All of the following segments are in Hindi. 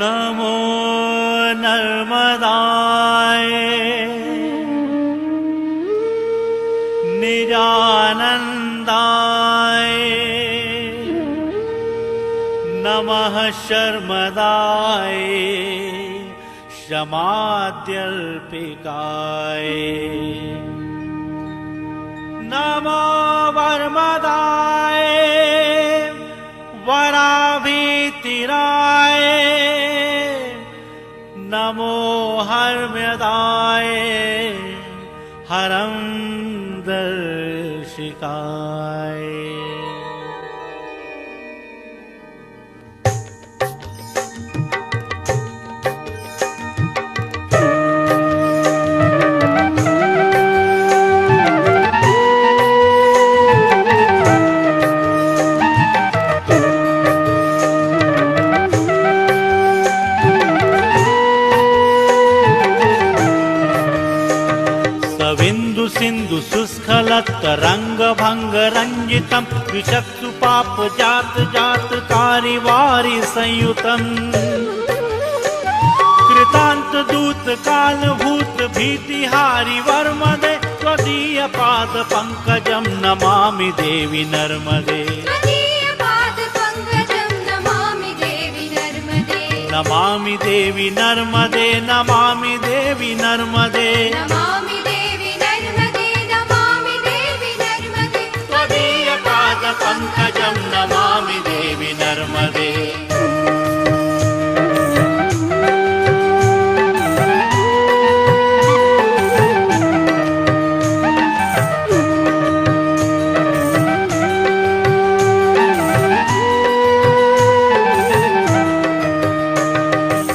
नमो नर्मदाय निजानन्दाय नमः शर्मदाय शमाद्यल्पिकाय नमो वर्मदाय वराभीतिराय नमो हर्म्यदाय हरं दर्शिकाय सिंधु शुष्कलत्तरंग भंग रंजितम विचक्षु पाप जात जात कारी वारी संयुतम कृतांत दूत काल भूत भीतिहारी वर्मदे त्वदीय पाद पंकजम नमामि देवी नर्मदे नमामि देवी नर्मदे नमामि देवी नर्मदे पंकजं नमामि देवी नर्मदे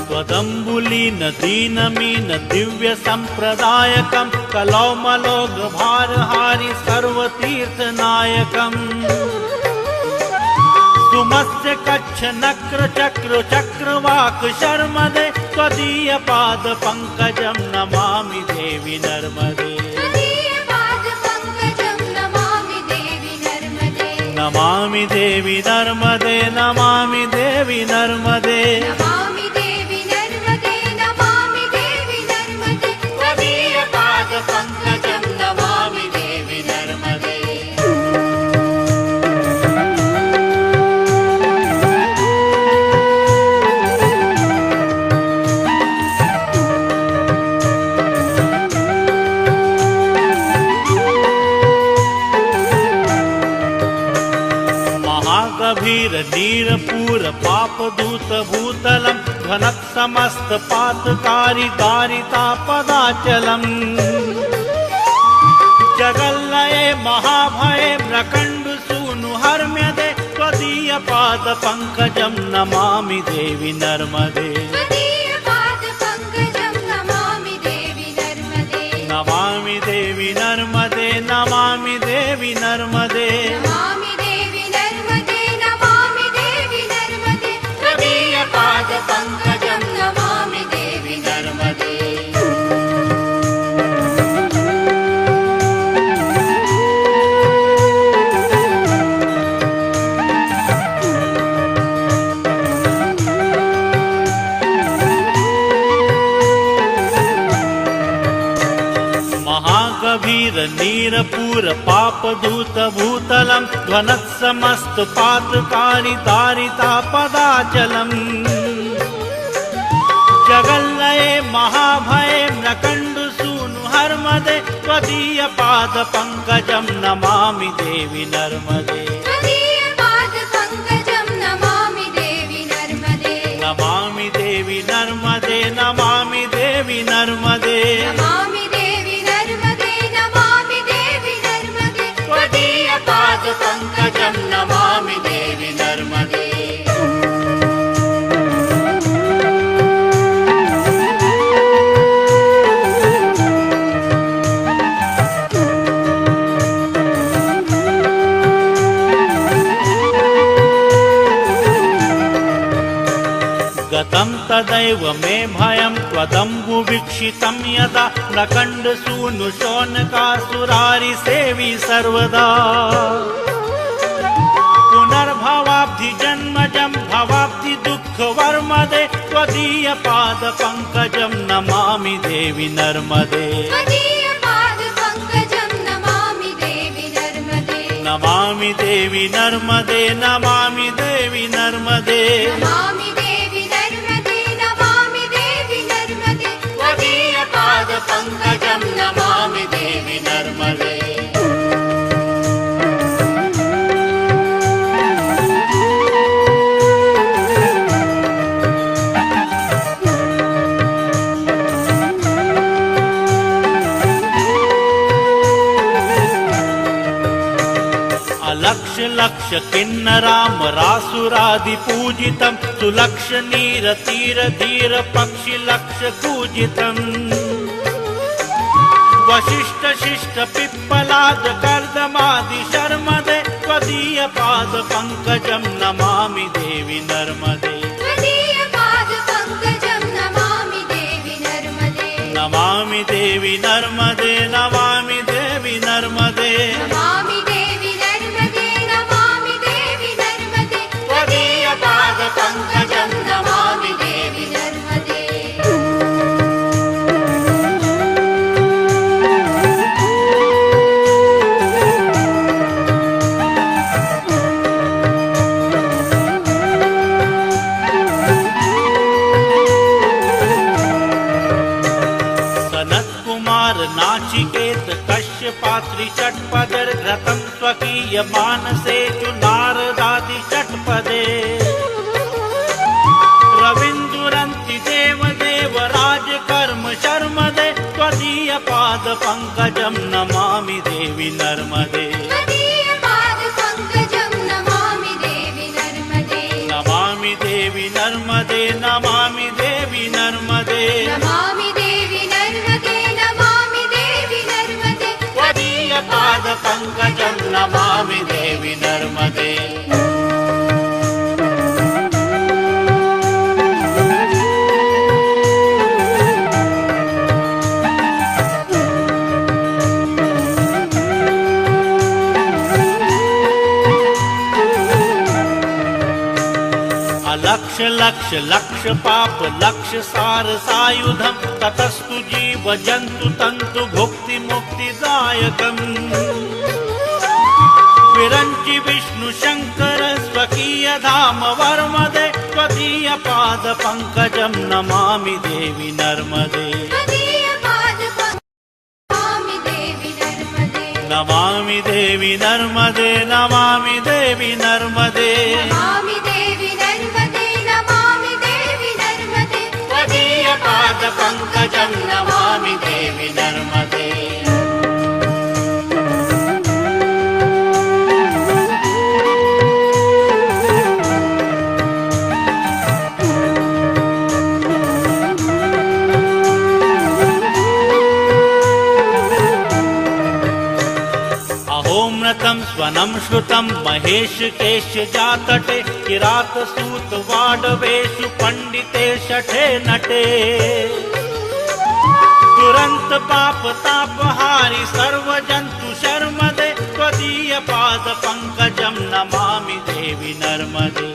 त्वदम्बुलीन दीनमीन दिव्य संप्रदायकं कलौमलोघ भारहारि सर्वतीर्थनायकम् सुमस्य कच्छ नक्र चक्र चक्रवाक शर्मदे त्वदीय पाद पंकजं नमामि देवी नर्मदे नमामि देवी नर्मदे नमामि देवी नर्मदे त्वदीय पाद पंकजं नमामि देवी नर्मदे गभीर नीरपूर पाप दूत भूतलम घनत समस्त पातकारी दारिता पदाचलम जगल्लये महाभये प्रकंड सूनु हर्म्यदे त्वदीय पाद पंकजं नमामि देवी नर्मदे नमामि देवी नर्मदे नमामि देवी नर्मदे पाद पंकजं नमामि देवी नर्मदे महागभीर नीरपूर पाप दूत भूतलम ध्वनत समस्त पातकारी दारिता पदाचलम जगल्लये महाभये प्रकंड सूनु हर्मदे त्वदीय पाद पंकजं नमामि देवी नर्मदे नमामि देवी नर्मदे नमामि देवी नर्मदे त्वदीय पाद पंकजं नमामि देवी नर्मदे तदैव मे भयं त्वदम्बुवीक्षितं यदा नकण्डसूनुशोनकासुरारिसेवी सर्वदा पुनर्भवाब्धि जन्मजं भवाब्धि दुःखवर्मदे त्वदीयपादपङ्कजं नमामि देवि नर्मदे नमामि देवि नर्मदे नमामि देवि नर्मदे नमामि देवि नर्मदे नमामि देवि नर्मदे त्वदीयपादपङ्कजं नमामि देवि नर्मदे लक्ष लक्ष किन्नरामरासुरादिपूजितं सुलक्ष नीर तीर धीर पक्षि लक्ष पूजितं वशिष्ठ शिष्ट पिप्पलाद कर्दमादि शर्मदे त्वदीयपाद पंकजं नमामि देवि नर्मदे नमामि देवि नर्मदे नमामि देवि नर्मदे पंकजं नमामि देवि नर्मदे सनत कुमार नाचिकेत कश्यपात्रि चटपदर घृतं स्वकीय मानसे चु नारदादि चटपदे रविन्दुरन्ति देव देव राजकर्म शर्मदे त्वदीयपाद पंकजं नमामि देवि नर्मदे नमामि देवि नर्मदे नमामि देवि नर्मदे त्वदीयपाद पंकजं नमामि देवि नर्मदे लक्ष लक्ष लक्ष पाप लक्ष सार सायुधं ततस्तु जीव जन्तु तन्तु भुक्ति मुक्तिदायकम् विरञ्चि विष्णु शंकर स्वकीय धाम वर्मदे त्वदीयपाद पंकजं नमामि देवि नर्मदे नमामि देवि नर्मदे नमामि देवि नर्मदे त्वदीयपाद पंकजं नमामि देवि नर्मदे अहोम्रतं स्वनं श्रुतं महेश केश जातटे किरात सूत वाडवेषु पंडिते शठे नटे तुरंत पाप तापहारी सर्व जंतु शर्मदे त्वदीयपाद पंकजं नमामि देवि नर्मदे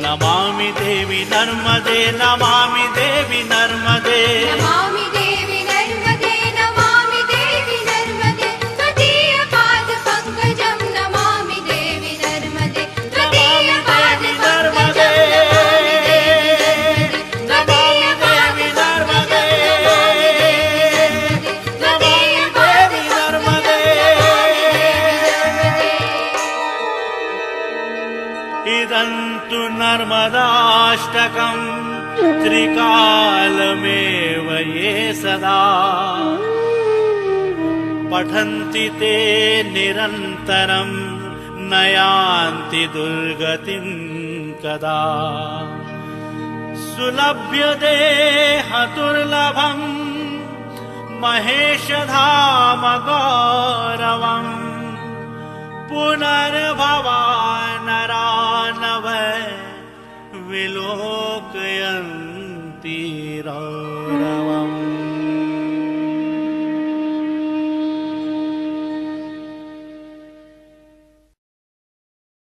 नमामि देवि नर्मदे नमामि देवि नर्मदे इदन्तु नर्मदाष्टकं त्रिकालमेव ये सदा पठन्ति ते निरन्तरं न यान्ति दुर्गतिं कदा सुलभ्यते दुर्लभं महेशधाम गौरवम् पुनर्भवा नरा विलोकयन्ती राम।